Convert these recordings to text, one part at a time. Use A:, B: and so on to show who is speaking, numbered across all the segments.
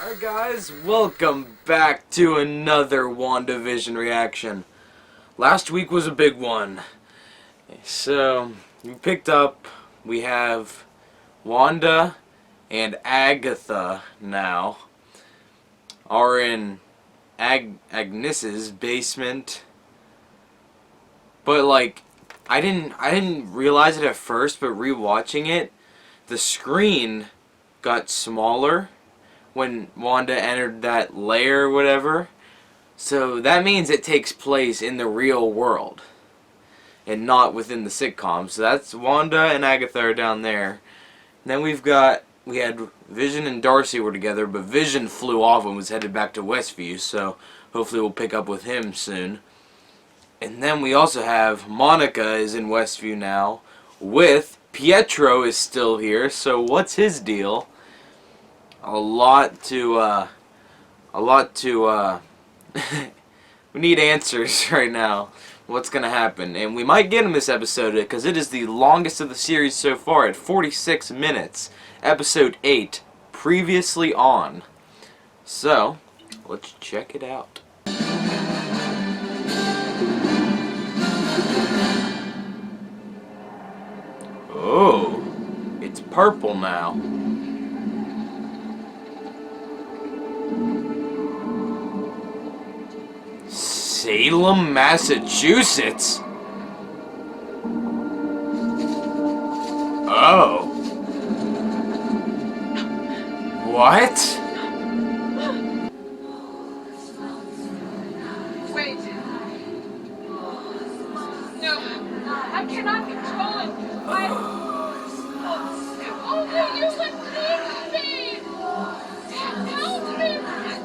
A: Alright guys, welcome back to another WandaVision reaction. Last week was a big one. So, we have Wanda and Agatha now are in Agnes's basement. But like, I didn't realize it at first, but rewatching it, the screen got smaller when Wanda entered that lair or whatever. So that means it takes place in the real world and not within the sitcom. So that's Wanda and Agatha are down there. And then we had Vision and Darcy were together, but Vision flew off and was headed back to Westview, so hopefully we'll pick up with him soon. And then we also have Monica is in Westview now with Pietro is still here, so what's his deal? A lot to we need answers right now. What's gonna happen? And we might get him this episode because it is the longest of the series so far at 46 minutes. Episode 8, previously on. So, let's check it out. Oh, it's purple now. Salem, Massachusetts? Oh. What?
B: Wait. No, I cannot control it. Oh, you would leave me. Help me,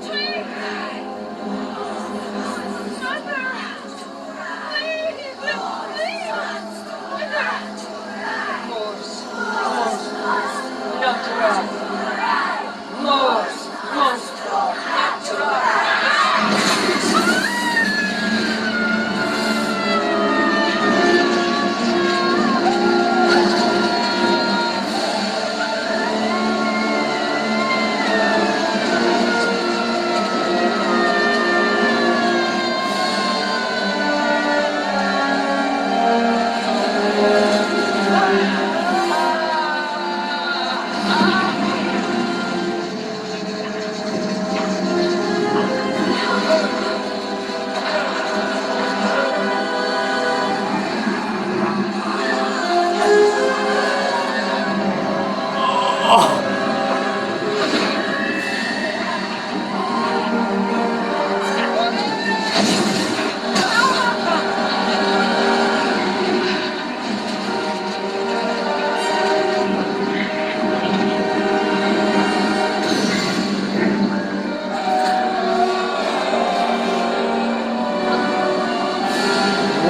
B: please. Mother, please, Mother. Natural.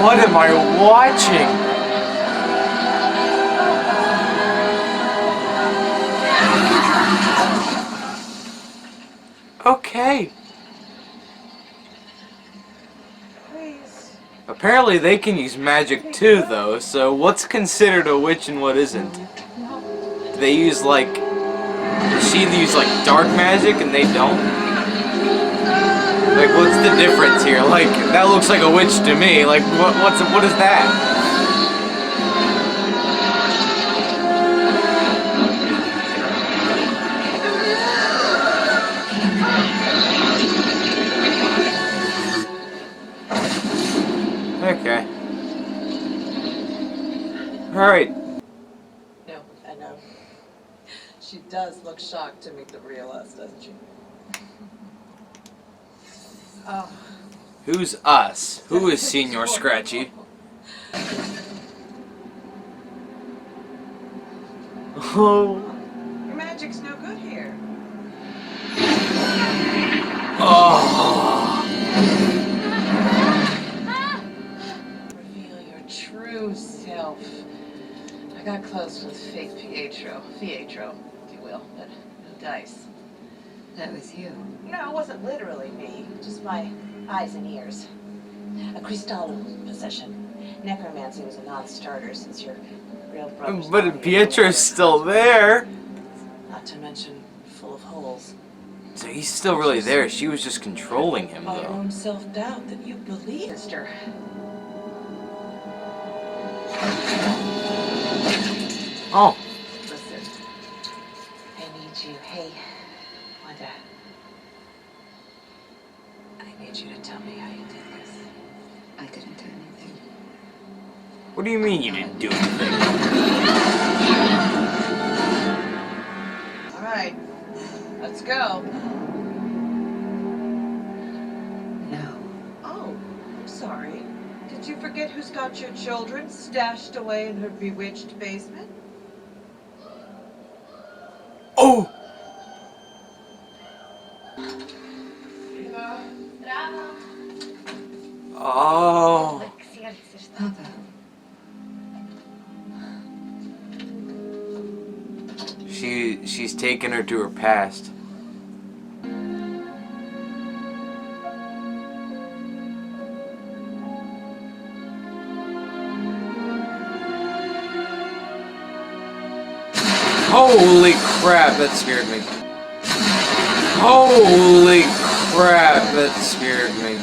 A: What am I watching? Okay.
B: Please.
A: Apparently they can use magic too, though, so what's considered a witch and what isn't? Do they use, like... Does she use, like, dark magic and they don't? Like, what's the difference here? Like, that looks like a witch to me. Like, what is that? Okay. Alright.
C: No, I know. She does look shocked to meet the real us, doesn't she? Oh.
A: Who's us? Who is Senior Scratchy? Oh.
C: Your magic's no good here.
A: Oh.
C: Reveal your true self. I got close with fake Pietro, if you will, but no dice.
D: That was you.
C: No, it wasn't literally me, just my eyes and ears. A crystal possession. Necromancy was a non-starter since your real brother's
A: But Pietro's still there.
C: Not to mention full of holes.
A: So he's still really there. She was just controlling him,
C: By your
A: though.
C: own self-doubt that you believe, sister.
A: Oh.
C: Listen, I need you. Hey, Wanda. I need you to tell me how you did this.
D: I didn't do anything.
A: What do you mean you didn't do anything?
C: All right, let's go.
D: No.
C: Oh, I'm sorry. Did you forget who's got your children stashed away in her bewitched basement?
A: Oh! Oh.
D: Mother.
A: She's taken her to her past. Holy crap, that scared me. Holy crap, that scared me.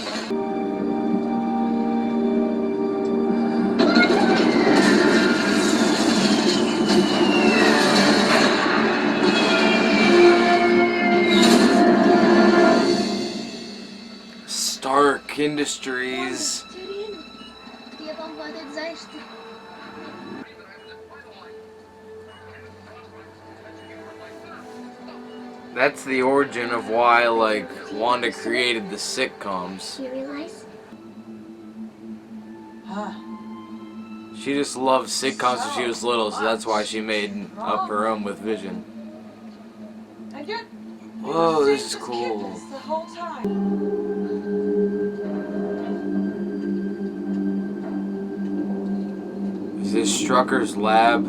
A: Stark Industries. That's the origin of why, like, Wanda created the sitcoms.
E: You realize?
C: Huh.
A: She just loved sitcoms when she was little, so that's why she made up her own with Vision.
C: And yet,
A: Whoa, this is
C: this
A: cool.
C: cuteness the whole time.
A: Is this Strucker's lab?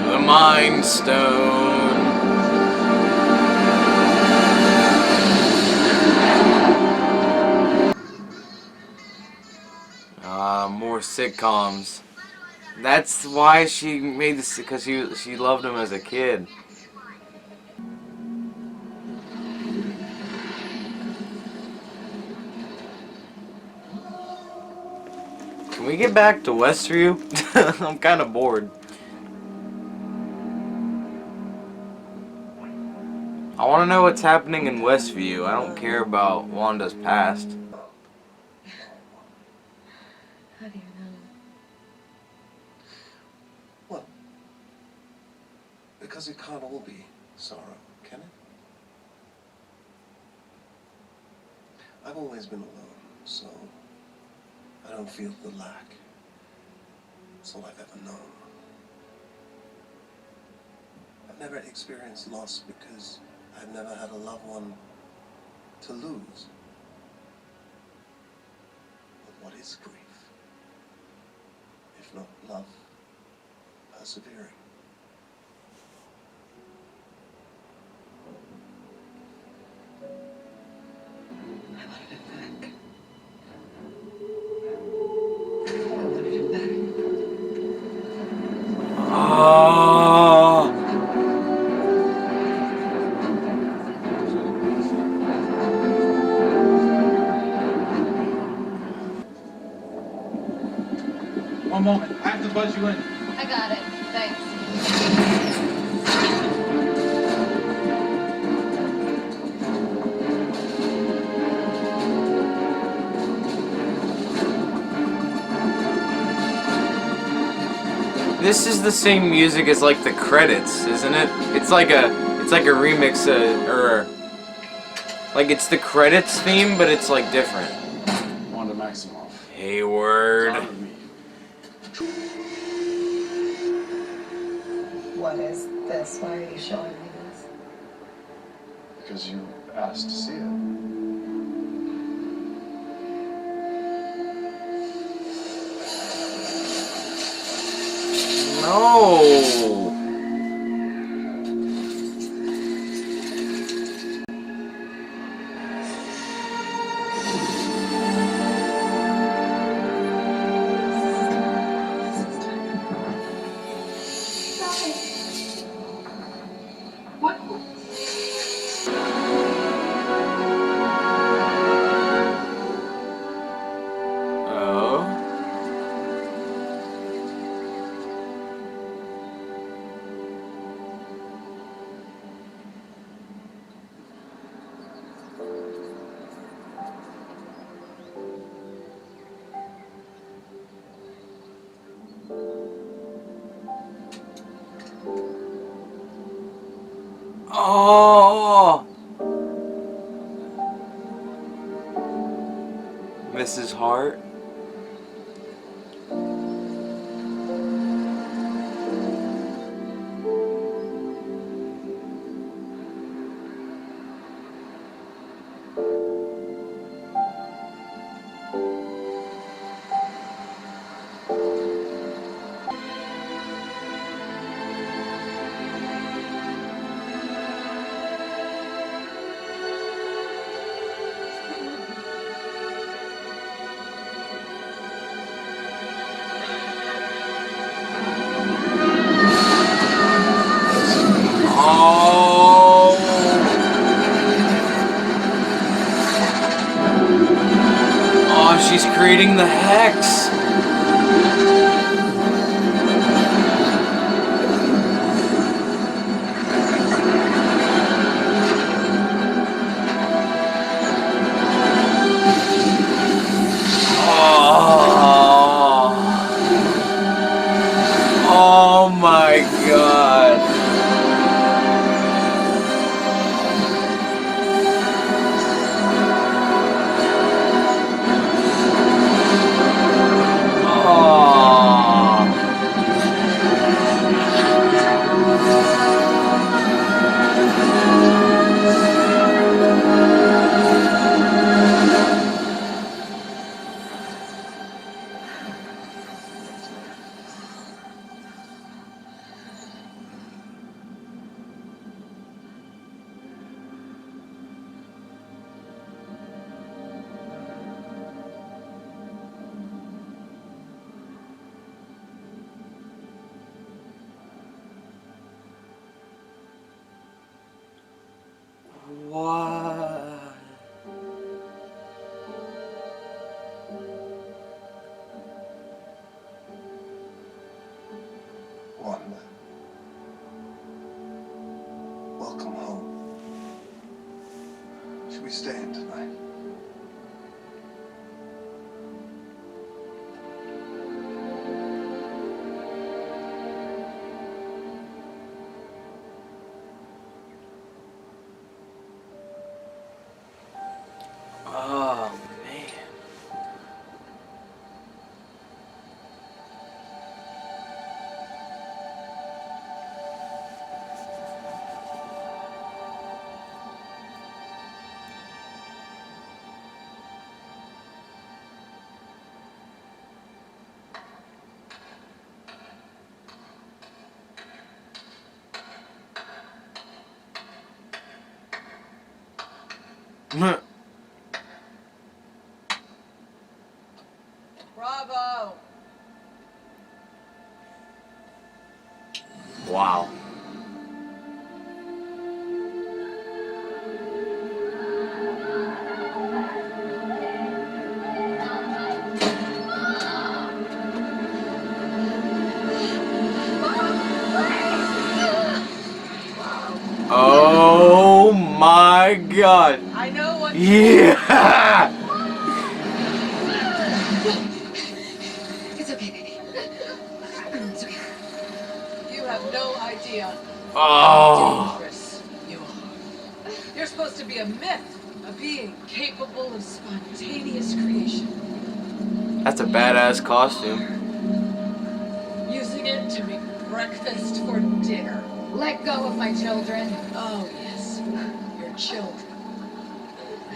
A: The Mind Stone. More sitcoms. That's why she made this, because she loved him as a kid. Can we get back to Westview? I'm kind of bored. I want to know what's happening in Westview. I don't care about Wanda's past.
D: How do you know?
F: Well, because it can't all be sorrow, can it? I've always been alone, so I don't feel the lack. It's all I've ever known. I've never experienced loss because I've never had a loved one to lose. But what is grief? If not love, persevering.
D: I wanted him back. I wanted him back.
A: Oh.
G: One moment. I have to buzz you in.
B: I got it. Thanks.
A: This is the same music as like the credits, isn't it? It's like a remix or like it's the credits theme, but it's like different.
G: Wanda Maximoff.
A: Hayward.
G: Honor me.
D: What is this? Why are you showing me this?
G: Because you asked to see it.
A: No. Mrs. Hart. Oh! Oh, she's creating the hex. Oh my god. What?
F: Wanda, welcome home. Should we stay in tonight?
A: Oh man.
B: Bravo!
A: Wow. Oh my god.
B: I know what
A: Yeah.
D: It's okay, baby. It's okay.
B: you have no idea
A: Oh.
B: how dangerous you are. You're supposed to be a myth, a being capable of spontaneous creation.
A: That's a badass costume.
B: Using it to make breakfast for dinner.
E: Let go of my children.
B: Oh, yes. Your children.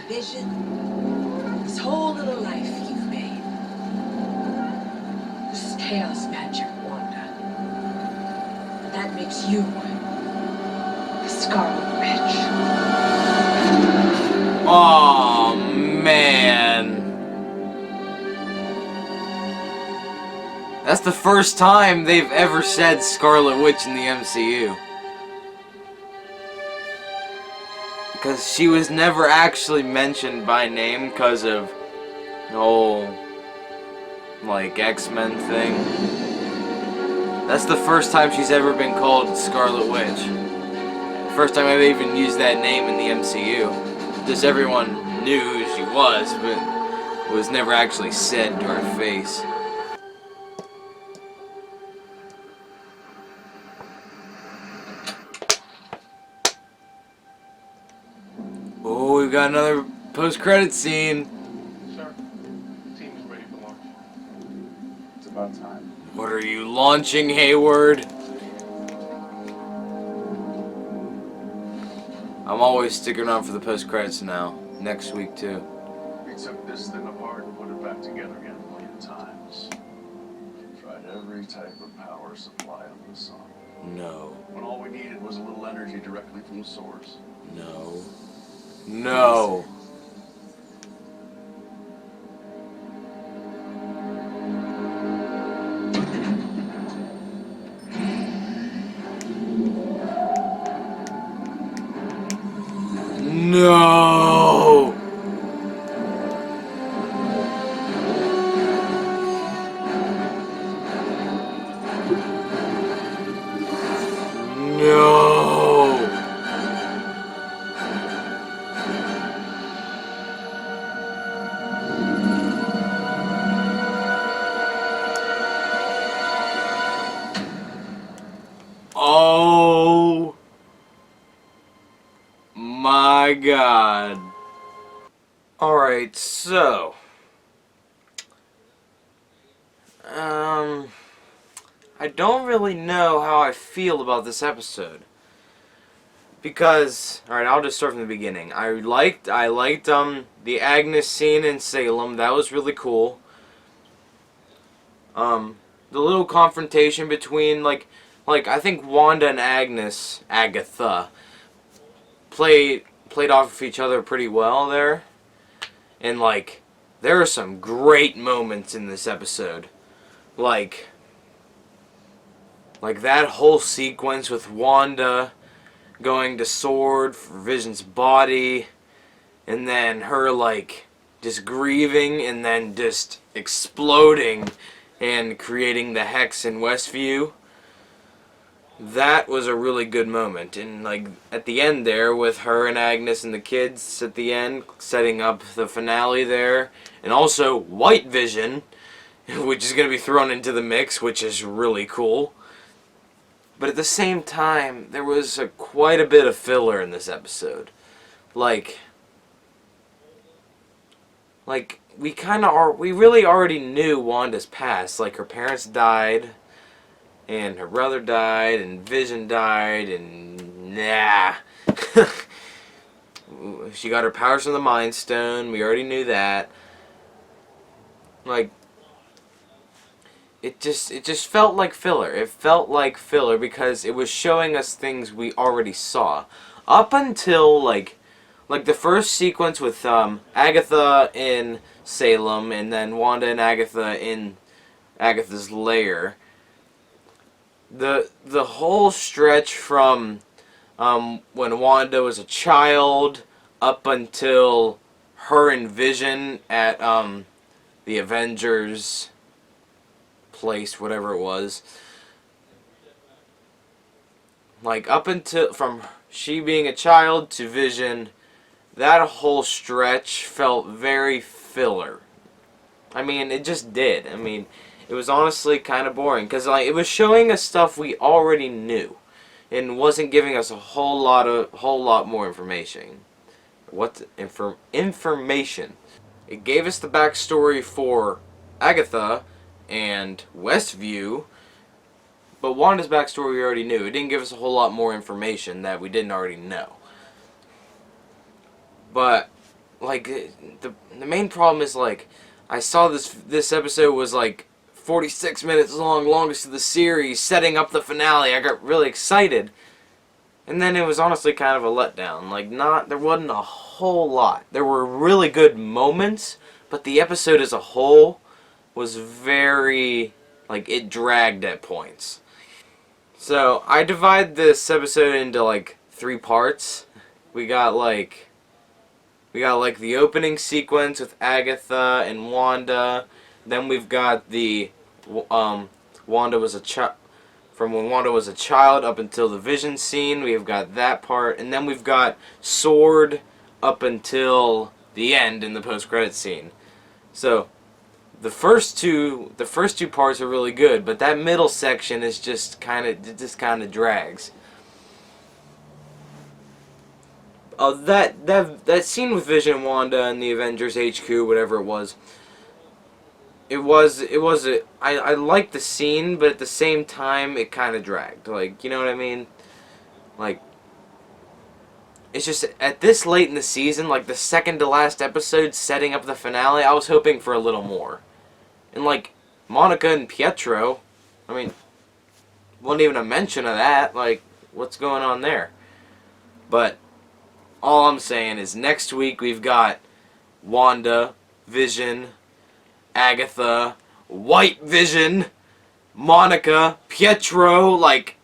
B: Vision. This whole little life you've made. This is chaos magic, Wanda. And that makes you the Scarlet Witch.
A: Oh man. That's the first time they've ever said Scarlet Witch in the MCU. Because she was never actually mentioned by name because of the whole, like, X-Men thing. That's the first time she's ever been called Scarlet Witch. First time I've even used that name in the MCU. Just everyone knew who she was, but it was never actually said to her face. Oh, we've got another post-credit scene.
G: Sir, about time.
A: What are you launching, Hayward? I'm always sticking around for the post-credits now. Next week, too.
G: We took this thing apart and put it back together again a million times. Tried every type of power supply under the sun.
A: No.
G: When all we needed was a little energy directly from the source.
A: No. No. No. No. Oh my God. Alright, so I don't really know how I feel about this episode. Because, alright, I'll just start from the beginning. I liked the Agnes scene in Salem. That was really cool. The little confrontation between, like I think Wanda and Agatha, played off of each other pretty well there. And, like, there are some great moments in this episode. Like that whole sequence with Wanda going to Sword for Vision's body, and then her, like, just grieving and then just exploding and creating the Hex in Westview. That was a really good moment. And, like, at the end there, with her and Agnes and the kids at the end, setting up the finale there. And also White Vision, which is going to be thrown into the mix, which is really cool. But at the same time, there was quite a bit of filler in this episode. Like we really already knew Wanda's past. Like, her parents died, and her brother died, and Vision died, and nah. She got her powers from the Mind Stone. We already knew that. Like, it just felt like filler. It felt like filler because it was showing us things we already saw. Up until, like the first sequence with Agatha in Salem, and then Wanda and Agatha in Agatha's lair. The whole stretch from when Wanda was a child up until her and Vision at the Avengers place, whatever it was. Like, up until from she being a child to Vision, that whole stretch felt very filler. I mean, it just did. I mean, it was honestly kind of boring because, like, it was showing us stuff we already knew and wasn't giving us a whole lot more information. Information? It gave us the backstory for Agatha and Westview, but Wanda's backstory we already knew. It didn't give us a whole lot more information that we didn't already know. But, like, the main problem is, like, I saw this episode was, like, 46 minutes long, longest of the series, setting up the finale. I got really excited. And then it was honestly kind of a letdown. Like, there wasn't a whole lot. There were really good moments, but the episode as a whole was very, like, it dragged at points. So, I divide this episode into, like, 3 parts. We got the opening sequence with Agatha and Wanda. Then we've got the Wanda was a from when Wanda was a child up until the Vision scene. We've got that part, and then we've got Sword up until the end in the post-credit scene. So the first two parts are really good, but that middle section is just kind of drags. That scene with Vision and Wanda and the Avengers HQ, whatever it was, I liked the scene, but at the same time it kind of dragged. Like, you know what I mean? Like, it's just at this late in the season, like the second to last episode setting up the finale, I was hoping for a little more. And like Monica and Pietro, I mean, wasn't even a mention of that. Like, what's going on there? But all I'm saying is next week we've got Wanda, Vision, Agatha, White Vision, Monica, Pietro, like,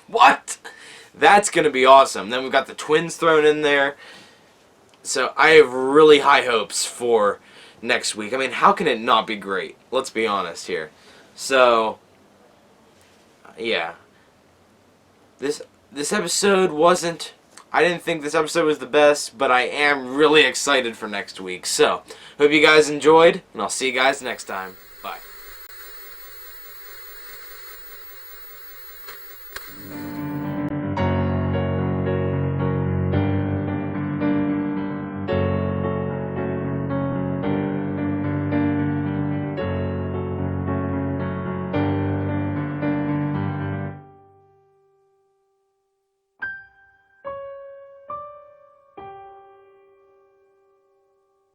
A: what? That's going to be awesome. Then we've got the twins thrown in there. So I have really high hopes for next week. I mean, how can it not be great? Let's be honest here. So, yeah. This episode wasn't... I didn't think this episode was the best, but I am really excited for next week. So, hope you guys enjoyed, and I'll see you guys next time.